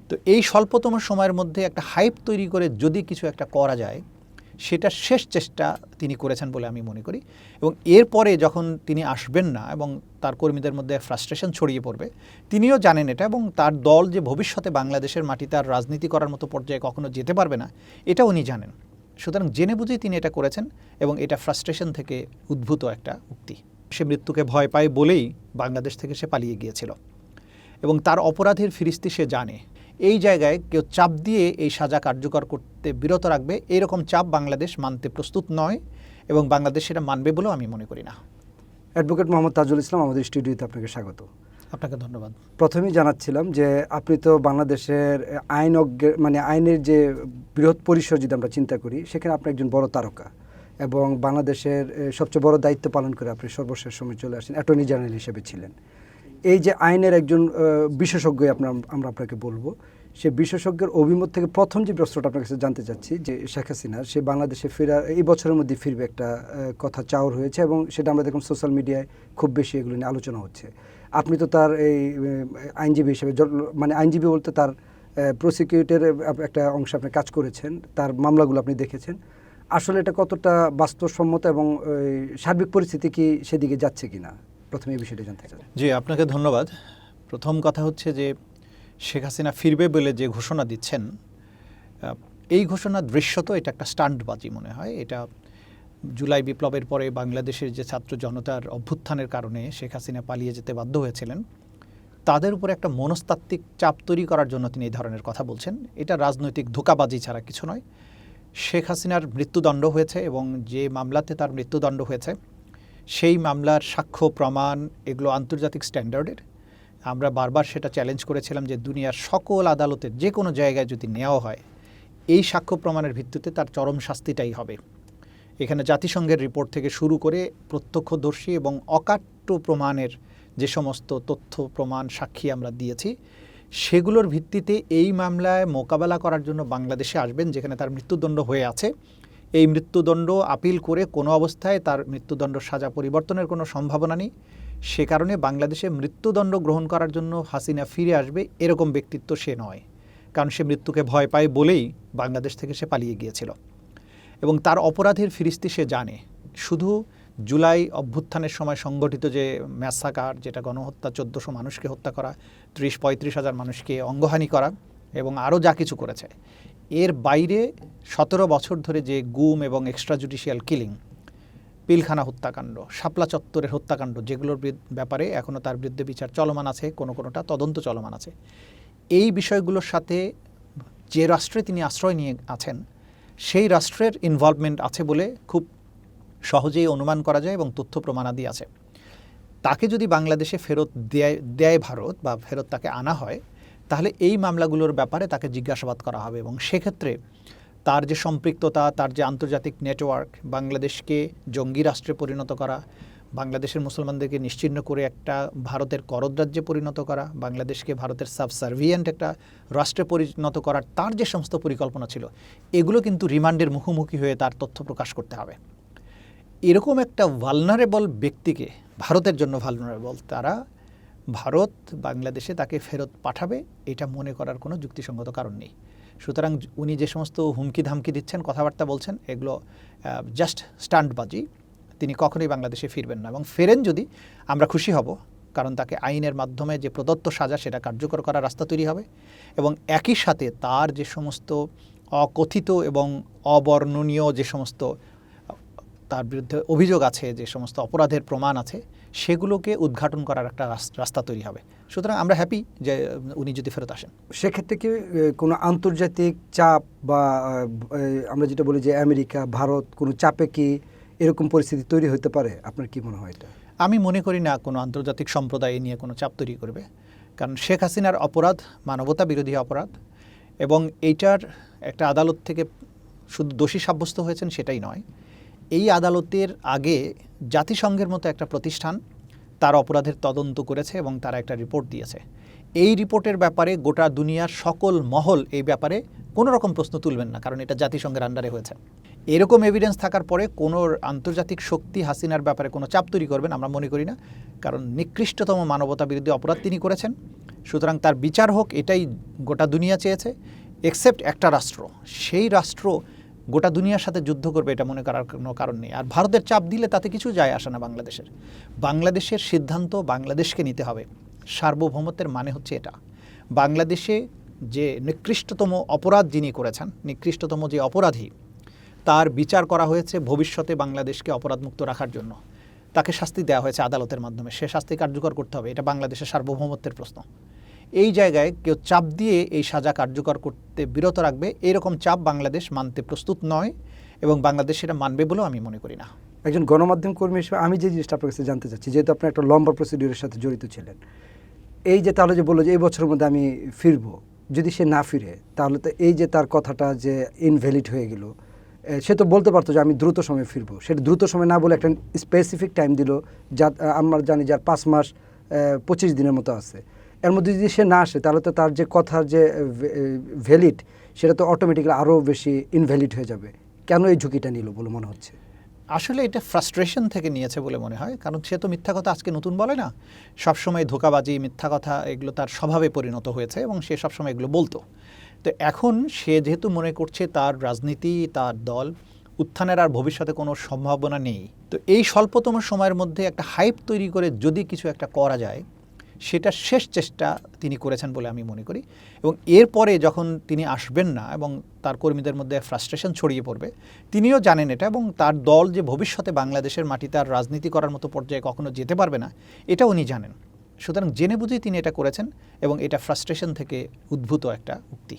তো এই স্বল্পতম সময়ের মধ্যে একটা হাইপ তৈরি করে যদি কিছু একটা করা যায়, সেটা শেষ চেষ্টা তিনি করেছেন বলে আমি মনে করি। এবং এরপরে যখন তিনি আসবেন না এবং তার কর্মীদের মধ্যে ফ্রাস্ট্রেশন ছড়িয়ে পড়বে, তিনিও জানেন এটা, এবং তার দল যে ভবিষ্যতে বাংলাদেশের মাটিতে আর রাজনীতি করার মতো পর্যায়ে কখনো যেতে পারবে না, এটা উনি জানেন। সুতরাং জেনে বুঝেই তিনি এটা করেছেন, এবং এটা ফ্রাস্ট্রেশন থেকে উদ্ভূত একটা উক্তি। সে মৃত্যুকে ভয় পায় বলেই বাংলাদেশ থেকে সে পালিয়ে গিয়েছিল, এবং তার অপরাধের ফিরিস্তি সে জানে। এই জায়গায় কেউ চাপ দিয়ে এই সাজা কার্যকর করতে বিরত রাখবে, এইরকম চাপ বাংলাদেশ মানতে প্রস্তুত নয়, এবং বাংলাদেশ সেটা মানবে বলেও আমি মনে করি না। অ্যাডভোকেট মোহাম্মদ তাজুল ইসলাম, আমাদের স্টুডিওতে আপনাকে স্বাগত। আপনাকে ধন্যবাদ। প্রথমেই জানাচ্ছিলাম যে আপনি তো বাংলাদেশের আইনের যে বৃহৎ পরিসর যদি আমরা চিন্তা করি, সেখানে আপনি একজন বড় তারকা, এবং বাংলাদেশের সবচেয়ে বড় দায়িত্ব পালন করে আপনি সর্বশেষ সময় চলে আসেন, অ্যাটর্নি জেনারেল হিসেবে ছিলেন। এই যে আইনের একজন বিশেষজ্ঞ আমরা আপনাকে বলবো, সে বিশেষজ্ঞের অভিমত থেকে প্রথম যে প্রশ্নটা আপনার কাছে জানতে চাচ্ছি, যে শেখ হাসিনা সে বাংলাদেশে এই বছরের মধ্যে ফিরবে একটা কথা চাওয়ার হয়েছে, এবং সেটা আমরা দেখুন সোশ্যাল মিডিয়ায় খুব বেশি এগুলো নিয়ে আলোচনা হচ্ছে। আপনি তো তার এই আইনজীবী হিসেবে, আইনজীবী বলতে তার প্রসিকিউটরের একটা অংশে আপনি কাজ করেছেন, তার মামলাগুলো আপনি দেখেছেন। আসলে এটা কতটা বাস্তবসম্মত, এবং সার্বিক পরিস্থিতি কি সেদিকে যাচ্ছে কিনা, প্রথমে এই বিষয়টা জানতে চাই। জি, আপনাকে ধন্যবাদ। প্রথম কথা হচ্ছে যে শেখ হাসিনা ফিরবে বলে যে ঘোষণা দিচ্ছেন, এই ঘোষণা দৃশ্যত এটা একটা স্টান্টবাজি মনে হয়। এটা জুলাই বিপ্লবের পরে বাংলাদেশের যে ছাত্র জনতার অভ্যুত্থানের কারণে শেখ হাসিনা পালিয়ে যেতে বাধ্য হয়েছিলেন, তাদের উপরে একটা মনস্তাত্ত্বিক চাপ তৈরি করার জন্য তিনি এই ধরনের কথা বলছেন। এটা রাজনৈতিক ধোঁকাবাজি ছাড়া কিছু নয়। শেখ হাসিনার মৃত্যুদণ্ড হয়েছে, এবং যে মামলাতে তার মৃত্যুদণ্ড হয়েছে সেই মামলার সাক্ষ্য প্রমাণ এগুলো আন্তর্জাতিক স্ট্যান্ডার্ডের। আমরা বারবার সেটা চ্যালেঞ্জ করেছিলাম যে দুনিয়ার সকল আদালতের যে কোনো জায়গায় যদি নেওয়া হয়, এই সাক্ষ্য প্রমাণের ভিত্তিতে তার চরম শাস্তিটাই হবে। এখানে জাতিসংঘের রিপোর্ট থেকে শুরু করে প্রত্যক্ষদর্শী এবং অকাট্য প্রমাণের যে সমস্ত তথ্য প্রমাণ সাক্ষী আমরা দিয়েছি, সেগুলোর ভিত্তিতে এই মামলায় মোকাবেলা করার জন্য বাংলাদেশে আসবেন, যেখানে তার মৃত্যুদণ্ড হয়ে আছে। এই মৃত্যুদণ্ড আপিল করে কোনো অবস্থায় তার মৃত্যুদণ্ড সাজা পরিবর্তনের কোনো সম্ভাবনা নেই। সে কারণে বাংলাদেশে মৃত্যুদণ্ড গ্রহণ করার জন্য হাসিনা ফিরে আসবে এরকম ব্যক্তিত্ব সে নয়, কারণ সে মৃত্যুকে ভয় পায় বলেই বাংলাদেশ থেকে সে পালিয়ে গিয়েছিল, এবং তার অপরাধের ফিরিস্তি সে জানে। শুধু জুলাই অভ্যুত্থানের সময় সংগঠিত যে ম্যাসাকার, যেটা গণহত্যা, 1400 মানুষকে হত্যা করা, 30-35 হাজার মানুষকে অঙ্গহানি করা, এবং আরও যা কিছু করেছে, এর বাইরে 17 বছর ধরে যে গুম এবং এক্সট্রা জুডিশিয়াল কিলিং, পিলখানা হত্যাকাণ্ড, শাপলা চত্বরের হত্যাকাণ্ড, যেগুলোর ব্যাপারে এখনও তার বিরুদ্ধে বিচার চলমান আছে, কোনোটা তদন্ত চলমান আছে, এই বিষয়গুলোর সাথে যে রাষ্ট্রে তিনি আশ্রয় নিয়ে আছেন সেই রাষ্ট্রের ইনভলভমেন্ট আছে বলে খুব সহজেই অনুমান করা যায়, এবং তথ্য প্রমাণাদি আছে। তাকে যদি বাংলাদেশে ফেরত দেয় ভারত, বা ফেরত তাকে আনা হয়, তাহলে এই মামলাগুলোর ব্যাপারে তাকে জিজ্ঞাসাবাদ করা হবে, এবং সেক্ষেত্রে তার যে সম্পৃক্ততা, তার যে আন্তর্জাতিক নেটওয়ার্ক, বাংলাদেশকে জঙ্গি রাষ্ট্রে পরিণত করা, বাংলাদেশের মুসলমানদেরকে নিশ্চিহ্ন করে একটা ভারতের করদরাজ্যে পরিণত করা, বাংলাদেশকে ভারতের সাবসার্ভিয়েন্ট একটা রাষ্ট্রে পরিণত করার তার যে সমস্ত পরিকল্পনা ছিল, এগুলো কিন্তু রিমান্ডের মুখোমুখি হয়ে তার তথ্য প্রকাশ করতে হবে। এরকম একটা ভালনারেবল ব্যক্তিকে, ভারতের জন্য ভালনারেবল, ভারত বাংলাদেশে তাকে ফেরত পাঠাবে, এটা মনে করার কোনো যুক্তিসঙ্গত কারণ নেই। সুতরাং উনি যে সমস্ত হুমকি ধামকি দিচ্ছেন, কথাবার্তা বলছেন, এগুলো জাস্ট স্টান্টবাজি। তিনি কখনোই বাংলাদেশে ফিরবেন না, এবং ফেরেন যদি আমরা খুশি হব, কারণ তাকে আইনের মাধ্যমে যে প্রদত্ত সাজা সেটা কার্যকর করার রাস্তা তৈরি হবে, এবং একই সাথে তার যে সমস্ত অকথিত এবং অবর্ণনীয় যে সমস্ত তার বিরুদ্ধে অভিযোগ আছে, যে সমস্ত অপরাধের প্রমাণ আছে, সেগুলোকে উদ্ঘাটন করার একটা রাস্তা তৈরি হবে। সুতরাং আমরা হ্যাপি যে উনি যদি ফেরত আসেন। সেক্ষেত্রে কি কোনো আন্তর্জাতিক চাপ, বা আমরা যেটা বলি যে আমেরিকা, ভারত, কোনো চাপে কি এরকম পরিস্থিতি তৈরি হতে পারে? আপনার কি মনে হয় এটা? আমি মনে করি না কোনো আন্তর্জাতিক সম্প্রদায় নিয়ে কোনো চাপ তৈরি করবে, কারণ শেখ হাসিনার অপরাধ মানবতা বিরোধী অপরাধ, এবং এইটার একটা আদালত থেকে শুধু দোষী সাব্যস্ত হয়েছেন সেটাই নয়, এই আদালতের আগে জাতিসংঘের মতো একটা প্রতিষ্ঠান তার অপরাধের তদন্ত করেছে, এবং তারা একটা রিপোর্ট দিয়েছে। এই রিপোর্টের ব্যাপারে গোটা দুনিয়ার সকল মহল এই ব্যাপারে কোনো রকম প্রশ্ন তুলবেন না, কারণ এটা জাতিসংঘের আন্ডারে হয়েছে। এরকম এভিডেন্স থাকার পরে কোনো আন্তর্জাতিক শক্তি হাসিনার ব্যাপারে কোনো চাপ তৈরি করবেন আমরা মনে করি না, কারণ নিকৃষ্টতম মানবতা বিরোধী অপরাধ তিনি করেছেন। সুতরাং তার বিচার হোক এটাই গোটা দুনিয়া চেয়েছে, এক্সেপ্ট একটা রাষ্ট্র, সেই রাষ্ট্র গোটা দুনিয়ার সাথে যুদ্ধ করবে এটা মনে করার কোনো কারণ নেই। আর ভারতের চাপ দিলে তাতে কিছু যায় আসে না বাংলাদেশের সিদ্ধান্ত বাংলাদেশকে নিতে হবে। সার্বভৌমত্বের মানে হচ্ছে এটা। বাংলাদেশে যে নিকৃষ্টতম অপরাধ যিনি করেছেন, নিকৃষ্টতম যে অপরাধী, তার বিচার করা হয়েছে ভবিষ্যতে বাংলাদেশকে অপরাধমুক্ত রাখার জন্য। তাকে শাস্তি দেওয়া হয়েছে আদালতের মাধ্যমে, সে শাস্তি কার্যকর করতে হবে। এটা বাংলাদেশের সার্বভৌমত্বের প্রশ্ন। এই জায়গায় কেউ চাপ দিয়ে এই সাজা কার্যকর করতে বিরত রাখবে, এরকম চাপ বাংলাদেশ মানতে প্রস্তুত নয় এবং বাংলাদেশ সেটা মানবে বলেও আমি মনে করি না। একজন গণমাধ্যম কর্মী হিসেবে আমি যে জিনিসটা আপনার কাছে জানতে চাচ্ছি, যেহেতু আপনি একটা লম্বা প্রসিডিউরের সাথে জড়িত ছিলেন, এই যে তাহলে যে বললো যে এই বছরের মধ্যে আমি ফিরবো, যদি সে না ফিরে তাহলে তো এই যে তার কথাটা যে ইনভ্যালিড হয়ে গেল, সে তো বলতে পারতো যে আমি দ্রুত সময়ে ফিরবো। সেটা দ্রুত সময় না বলে একটা স্পেসিফিক টাইম দিল, যা আমরা জানি যার 5 মাস 25 দিনের মতো আছে। এর মধ্যে যদি সে না আসে তাহলে তো তার যে কথার যে ভ্যালিড সেটা তো অটোমেটিক্যালি আরও বেশি ইনভ্যালিড হয়ে যাবে। কেন এই ঝুঁকিটা নিল বলে মনে হচ্ছে? আসলে এটা ফ্রাস্ট্রেশন থেকে নিয়েছে বলে মনে হয়, কারণ সে তো মিথ্যা কথা আজকে নতুন বলে না, সবসময় ধোঁকাবাজি, মিথ্যা কথা এগুলো তার স্বভাবে পরিণত হয়েছে এবং সে সবসময় এগুলো বলতো। তো এখন সে যেহেতু মনে করছে তার রাজনীতি, তার দল উত্থানের আর ভবিষ্যতে কোনো সম্ভাবনা নেই, তো এই স্বল্পতম সময়ের মধ্যে একটা হাইপ তৈরি করে যদি কিছু একটা করা যায়, সেটা শেষ চেষ্টা তিনি করেছেন বলে আমি মনে করি। এবং এরপরে যখন তিনি আসবেন না এবং তার কর্মীদের মধ্যে ফ্রাস্ট্রেশন ছড়িয়ে পড়বে, তিনিও জানেন এটা, এবং তার দল যে ভবিষ্যতে বাংলাদেশের মাটিতে আর রাজনীতি করার মতো পর্যায়ে কখনো যেতে পারবে না, এটা উনি জানেন। সুতরাং জেনে বুঝেই তিনি এটা করেছেন এবং এটা ফ্রাস্ট্রেশন থেকে উদ্ভূত একটা উক্তি।